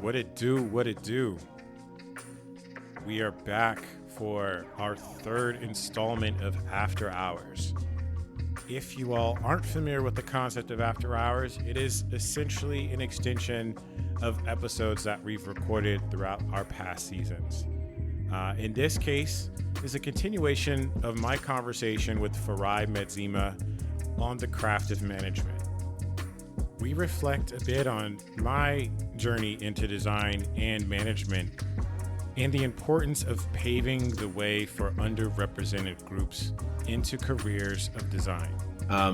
What it do, what it do. We are back for our third installment of After Hours. If you all aren't familiar with the concept of After Hours, it is essentially an extension of episodes that we've recorded throughout our past seasons. In this case, is a continuation of my conversation with Farai Madzima on the craft of management. We reflect a bit on my journey into design and management and the importance of paving the way for underrepresented groups into careers of design.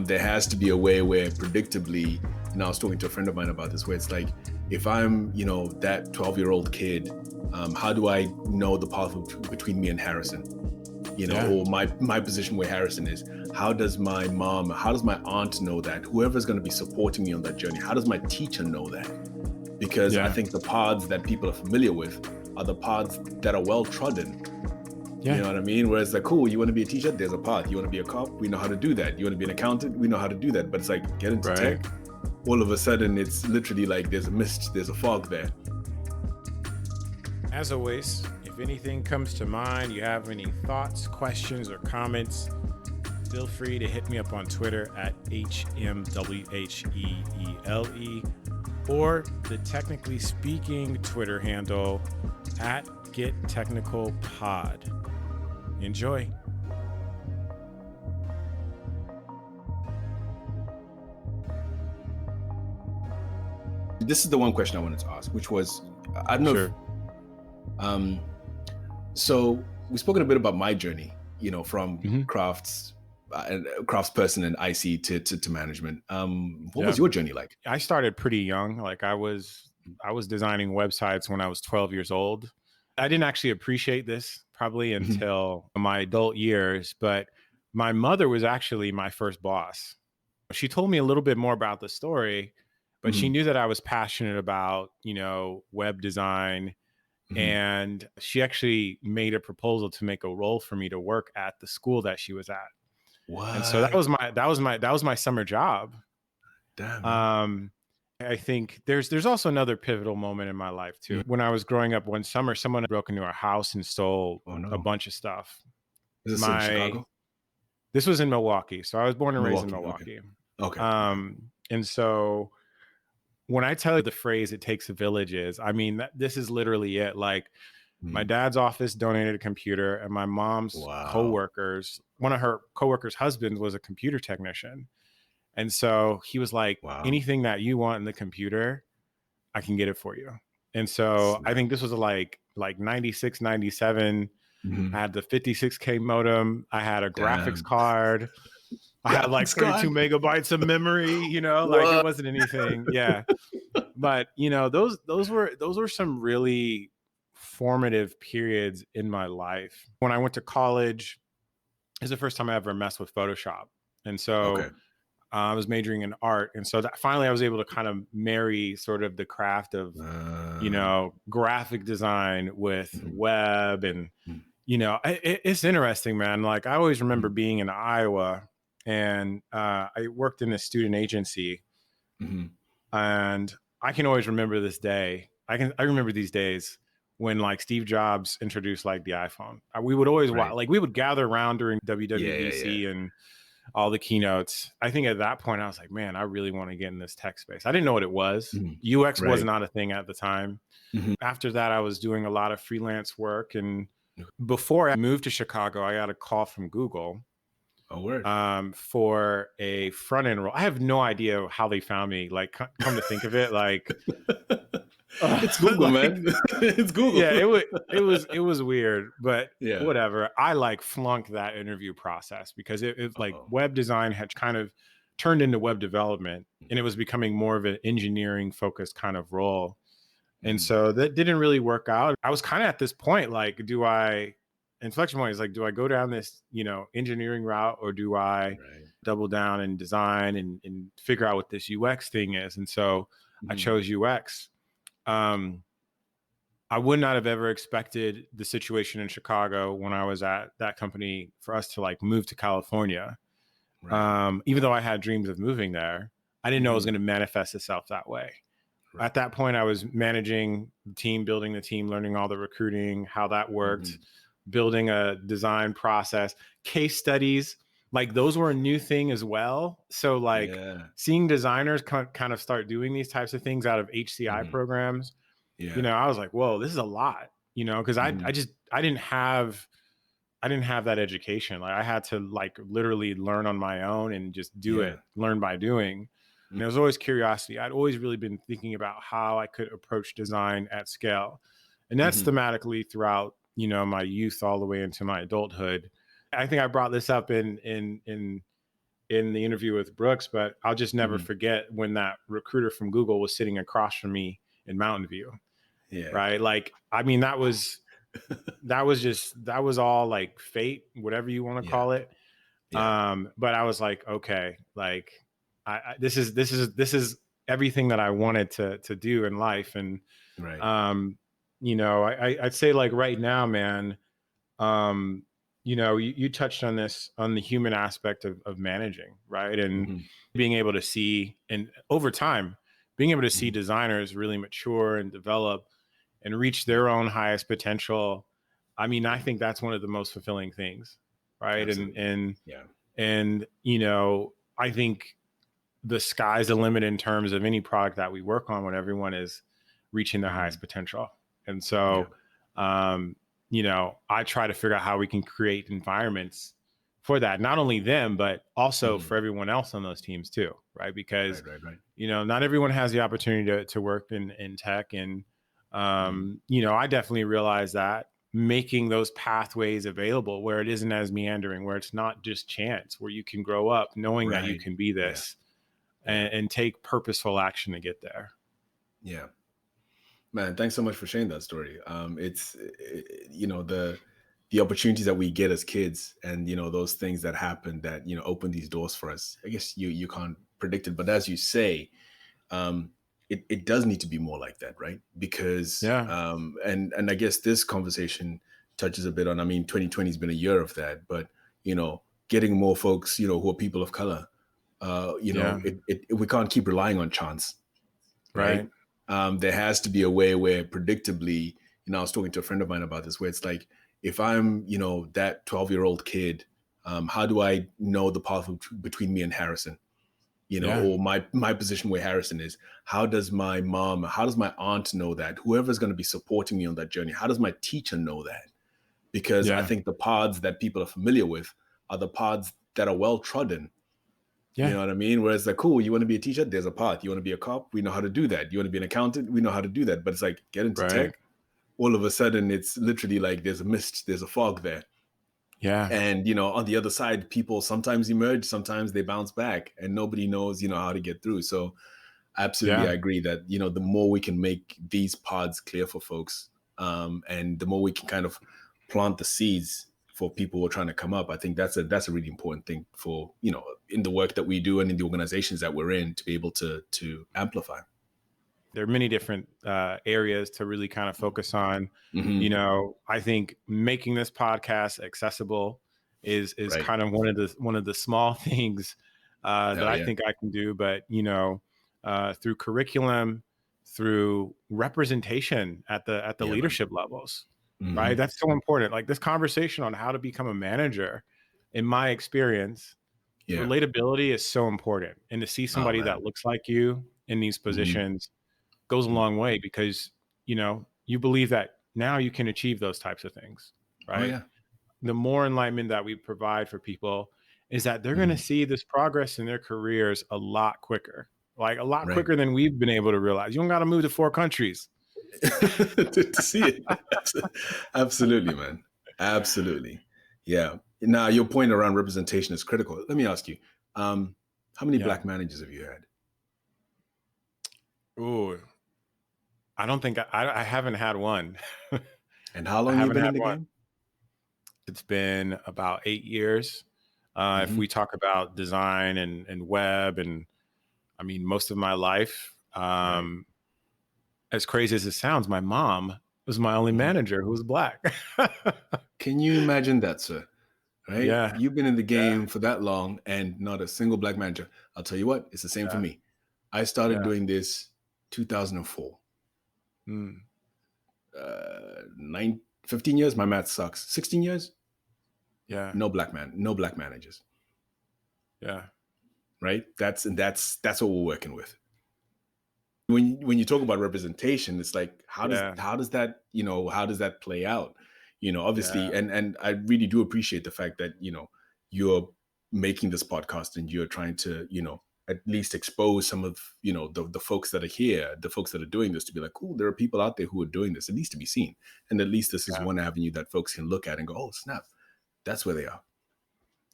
There has to be a way where predictably, and I was talking to a friend of mine about this, where it's like, if I'm, that 12-year-old kid, how do I know the path between me and Harrison? Or my position where Harrison is. How does my mom, how does my aunt know that? Whoever's going to be supporting me on that journey, how does my teacher know that? Because I think the paths that people are familiar with are the paths that are well trodden. You know what I mean? Whereas like, cool, you want to be a teacher? There's a path. You want to be a cop? We know how to do that. You want to be an accountant? We know how to do that. But it's like, get into tech. All of a sudden, it's literally like there's a mist, there's a fog there. As always, if anything comes to mind, you have any thoughts, questions, or comments, feel free to hit me up on Twitter at HMWHEELE or the Technically Speaking Twitter handle at GetTechnicalPod. Enjoy. This is the one question I wanted to ask, which was, I don't know. Sure. So we've spoken a bit about my journey, from crafts and craftsperson and IC to management. What was your journey like? I started pretty young. Like I was designing websites when I was 12 years old. I didn't actually appreciate this probably until my adult years, but my mother was actually my first boss. She told me a little bit more about the story, but she knew that I was passionate about, web design. And she actually made a proposal to make a role for me to work at the school that she was at. What? And so that was my summer job. Damn. I think there's also another pivotal moment in my life too. When I was growing up one summer, someone broke into our house and stole a bunch of stuff. Is this in Chicago? This was in Milwaukee. So I was born and raised in Milwaukee. Okay. And so when I tell you the phrase, it takes a village I mean, this is literally it. Like my dad's office donated a computer and my mom's coworkers, one of her coworkers' husbands was a computer technician. And so he was like, anything that you want in the computer, I can get it for you. And so I think this was like 96, 97. I had the 56K modem. I had a graphics card. I had like 32 megabytes of memory, like it wasn't anything. Yeah. But, those were some really formative periods in my life. When I went to college, it was the first time I ever messed with Photoshop. And so I was majoring in art. And so that finally I was able to kind of marry sort of the craft of, graphic design with web. And, it's interesting, man. Like I always remember being in Iowa and I worked in a student agency and I can always remember this day. I remember these days when like Steve Jobs introduced like the iPhone. We would always we would gather around during WWDC and all the keynotes. I think at that point I was like, man, I really want to get in this tech space. I didn't know what it was. UX was not a thing at the time. After that, I was doing a lot of freelance work. And before I moved to Chicago, I got a call from Google for a front end role. I have no idea how they found me. Like, come to think of it, like it's Google, man. It's Google. Yeah, it was weird, but whatever. I like flunked that interview process because it like web design had kind of turned into web development, and it was becoming more of an engineering focused kind of role. And so that didn't really work out. I was kind of at this point, like, inflection point is like, do I go down this, engineering route, or do I double down and design and figure out what this UX thing is? And so I chose UX. I would not have ever expected the situation in Chicago when I was at that company for us to like move to California. Even though I had dreams of moving there, I didn't know it was going to manifest itself that way. Right. at that point, I was managing the team, building the team, learning all the recruiting, how that worked, Hmm. building a design process, case studies. Like those were a new thing as well. So like Yeah. seeing designers kind of start doing these types of things out of HCI Hmm. programs, Yeah. I was like, whoa, this is a lot, because Hmm. I didn't have that education. Like I had to like literally learn on my own and just do Yeah. it, learn by doing. And there was always curiosity. I'd always really been thinking about how I could approach design at scale. And that's Hmm. thematically throughout, my youth all the way into my adulthood. I think I brought this up in the interview with Brooks, but I'll just never Hmm. forget when that recruiter from Google was sitting across from me in Mountain View, Yeah. right? Like, I mean, that was all like fate, whatever you want to Yeah. call it. Yeah. But I was like, okay, like this is everything that I wanted to do in life. And Right. I'd say like right now, man, you touched on this, on the human aspect of managing, right? And Hmm. being able to see, and over time, being able to see Hmm. designers really mature and develop and reach Yeah. their own highest potential. I mean, I Yeah. think that's one of the most fulfilling things, right? and Absolutely. and Yeah. and I think the sky's the limit in terms of any product that we work on when everyone is reaching their Hmm. highest potential. And Yeah. so, um, I try to figure out how we can create environments for that, not only them, but also Hmm. for everyone else on those teams too, right? Because, Right. Right. Right. not everyone has the opportunity to work in tech. And, Hmm. I definitely realize that making those pathways available where it isn't as meandering, where it's not just chance, where you can grow up knowing that you Right. can be Yeah. this Yeah. and take purposeful action to get there. Yeah. Man, thanks so much for sharing that story. The opportunities that we get as kids, and those things that happen that open these doors for us. I guess you can't predict it, but as you say, it does need to be more like that, right? Because Yeah. and I guess this conversation touches a bit on. I mean, 2020 has been a year of that, but getting more folks, who are people of color. Yeah. We can't keep relying on chance, right? Right. There has to be a way where predictably, I was talking to a friend of mine about this, where it's like, if I'm, that 12-year-old kid, how do I know the path between me and Harrison? Yeah. Or my position where Harrison is? How does my mom, how does my aunt know that? Whoever's going to be supporting me on that journey, how does my teacher know that? Because I Yeah. think the paths that people are familiar with are the paths that are well trodden. You Yeah. know what I mean? Whereas like, cool, you want to be a teacher? There's a path. You want to be a cop? We know how to do that. You want to be an accountant? We know how to do that. But it's like, get into Right. tech. All of a sudden, it's literally like there's a mist, there's a fog there. Yeah. And, on the other side, people sometimes emerge, sometimes they bounce back, and nobody knows, how to get through. So absolutely, I Yeah. agree that, the more we can make these paths clear for folks, and the more we can kind of plant the seeds for people who are trying to come up, I think that's a really important thing for, in the work that we do and in the organizations that we're in, to be able to amplify. There are many different areas to really kind of focus on. Hmm. I think making this podcast accessible is Right. kind of one of the small things that Hell I yeah. think I can do. But through curriculum, through representation at the Yeah, man. leadership levels, right? Hmm. That's so important. Like this conversation on how to become a manager, in my experience, Yeah. relatability is so important, and to see Oh somebody that man. looks like you in these Hmm. positions goes a long way, because you believe that now you can achieve those types of things, Oh right? yeah. The more enlightenment that we provide for people is that they're going to Hmm. see this progress in their careers a lot quicker, like a lot Right. quicker than we've been able to realize. You don't got to move to 4 countries. To see it. Absolutely, man. Absolutely. Yeah. Now, your point around representation is critical. Let me ask you, how many Yeah. black managers have you had? Ooh, I don't think I haven't had one. And how I long you haven't been had in the one. game? It's been about 8 years. If Hmm. we talk about design and web, and I mean, most of my life, Right. as crazy as it sounds, my mom was my only Hmm. manager who was black. Can you imagine that, sir? Right? Yeah, You've been in the yeah, game for that long and not a single black manager. I'll tell you what, it's the same for yeah, me. I started yeah, doing this 2004. Mm, 15 years. My math sucks. 16 years. yeah. No black managers. Yeah. Right. That's what we're working with. When you talk about representation, it's like Yeah. how does that, how does that play out? Yeah. Obviously, and I really do appreciate the fact that, you're making this podcast and you're trying to, at least expose some of, the folks that are here, the folks that are doing this, to be like, cool, there are people out there who are doing this. It needs to be seen. And at least this is Yeah. one avenue that folks can look at and go, oh, snap, that's where they are.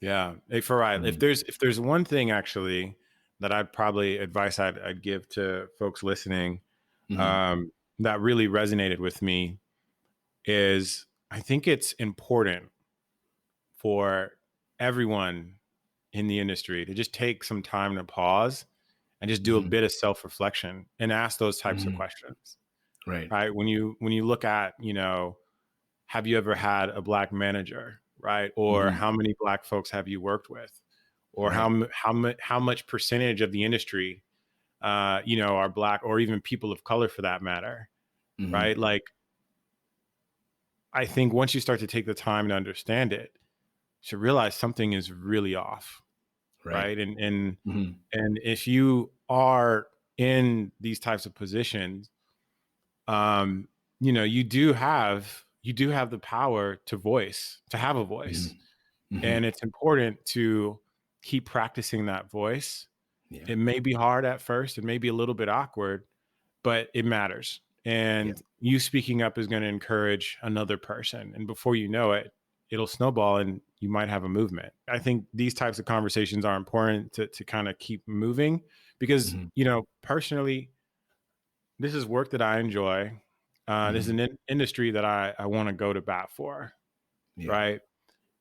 Yeah. Hey, Farai, Mhm. if there's one thing actually that I'd give to folks listening, Mhm. um, that really resonated with me is I think it's important for everyone in the industry to just take some time to pause and just do a Mhm. bit of self-reflection and ask those types of Mhm. questions. Right. Right? When you look at, have you ever had a black manager, right? Or Mhm. how many black folks have you worked with? Or Right. how much percentage of the industry are black, or even people of color for that matter, Mhm. right? Like, I think once you start to take the time to understand it, you should realize something is really off, Right. right? Mhm. And if you are in these types of positions, um, you do have the power to have a voice, Mhm. Mhm. and it's important to keep practicing that voice. Yeah. It may be hard at first, it may be a little bit awkward, but it matters. Yeah. And you speaking up is going to encourage another person. And before you know it, it'll snowball and you might have a movement. I think these types of conversations are important to kind of keep moving because, Mhm. personally, this is work that I enjoy. This is Mhm. an industry that I want to go to bat for, Yeah. right?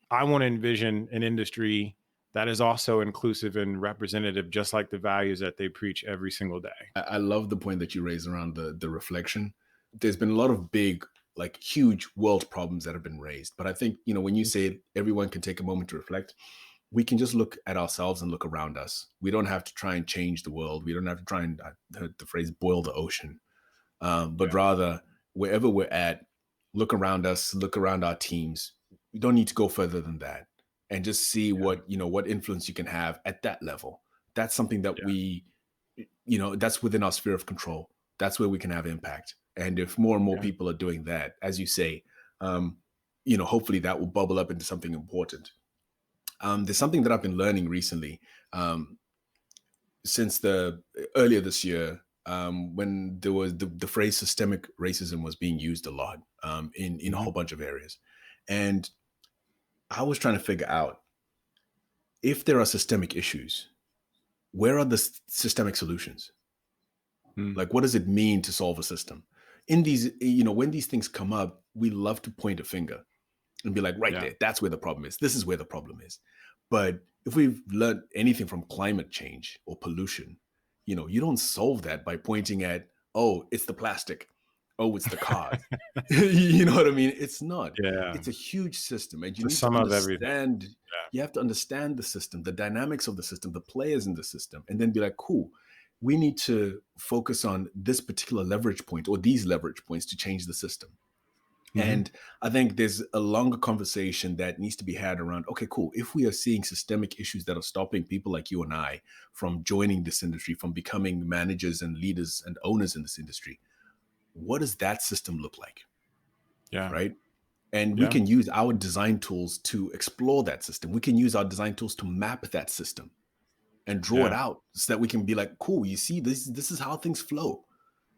I want to envision an industry that is also inclusive and representative, just like the values that they preach every single day. I love the point that you raised around the reflection. There's been a lot of big, like huge world problems that have been raised. But I think, when you say everyone can take a moment to reflect, we can just look at ourselves and look around us. We don't have to try and change the world. We don't have to try and, I heard the phrase, boil the ocean. But Yeah, rather, wherever we're at, look around us, look around our teams. We don't need to go further than that, and just see yeah, what influence you can have at that level. That's something that yeah, that's within our sphere of control. That's where we can have impact. And if more and more yeah. people are doing that, as you say, um, hopefully that will bubble up into something important. There's something that I've been learning recently, since the earlier this year, when there was the phrase systemic racism was being used a lot, in a Mhm. whole bunch of areas. And I was trying to figure out, if there are systemic issues, where are the systemic solutions? Mm. Like, what does it mean to solve a system? In these, when these things come up, we love to point a finger and be like, right Yeah, there, that's where the problem is. This is where the problem is. But if we've learned anything from climate change or pollution, you don't solve that by pointing at, oh, it's the plastic. Oh, it's the cars. You know what I mean? It's not. yeah. It's a huge system, and you The need to sum of everything. understand. Yeah, You have to understand the system, the dynamics of the system, the players in the system, and then be like, cool, we need to focus on this particular leverage point or these leverage points to change the system. hmm, And I think there's a longer conversation that needs to be had around, okay, cool. If we are seeing systemic issues that are stopping people like you and I from joining this industry, from becoming managers and leaders and owners in this industry, what does that system look like? yeah, Right. And we yeah, can use our design tools to explore that system. We can use our design tools to map that system and draw it yeah, out so that we can be like, cool, you see, this is how things flow.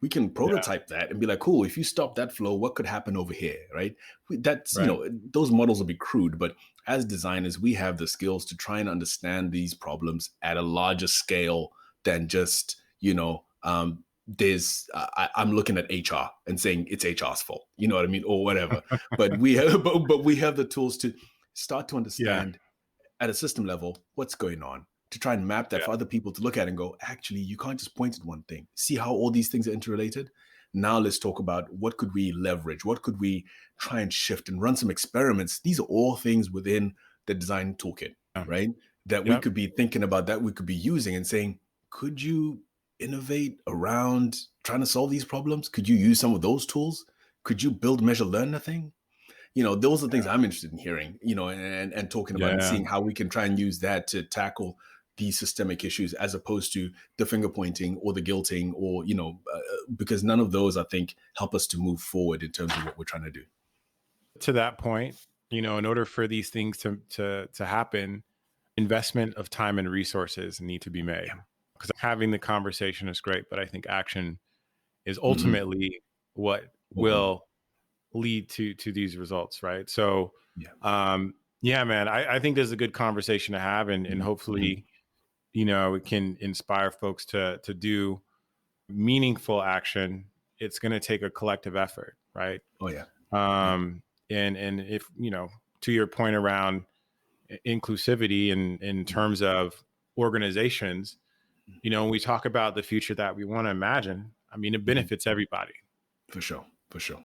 We can yeah. prototype that and be like, cool, if you stop that flow, what could happen over here, right? That's, Right. those models will be crude, but as designers, we have the skills to try and understand these problems at a larger scale than just, I'm looking at HR and saying it's HR's fault, you know what I mean, or whatever. But we have, but we have the tools to start to Yeah, understand at a system level what's going on, to try and map that yeah, for other people to look at and go, actually, you can't just point at one thing. See how all these things are interrelated? Now let's talk about what could we leverage? What could we try and shift and run some experiments? These are all things within the design toolkit, yeah. right? That we Yep. could be thinking about, that we could be using and saying, could you? innovate around trying to solve these problems? Could you use some of those tools? Could you build, measure, learn the thing? Those are the things I'm interested in hearing, and talking about and Yeah. seeing how we can try and use that to tackle these systemic issues as opposed to the finger pointing or the guilting or, because none of those, I think, help us to move forward in terms of what we're trying to do. To that point, in order for these things to happen, investment of time and resources need to be made. Yeah. Because having the conversation is great, but I think action is Hmm. ultimately what What we need. will lead to these results, right? So, Yeah. yeah, man, I think there's a good conversation to have, and Hmm. hopefully, it can inspire folks to do meaningful action. It's going to take a collective effort, right? Oh, yeah. Yeah. And if to your point around inclusivity and in Mhm. terms of organizations, when we talk about the future that we want to imagine, I mean, it Mhm. benefits everybody. For sure. For sure.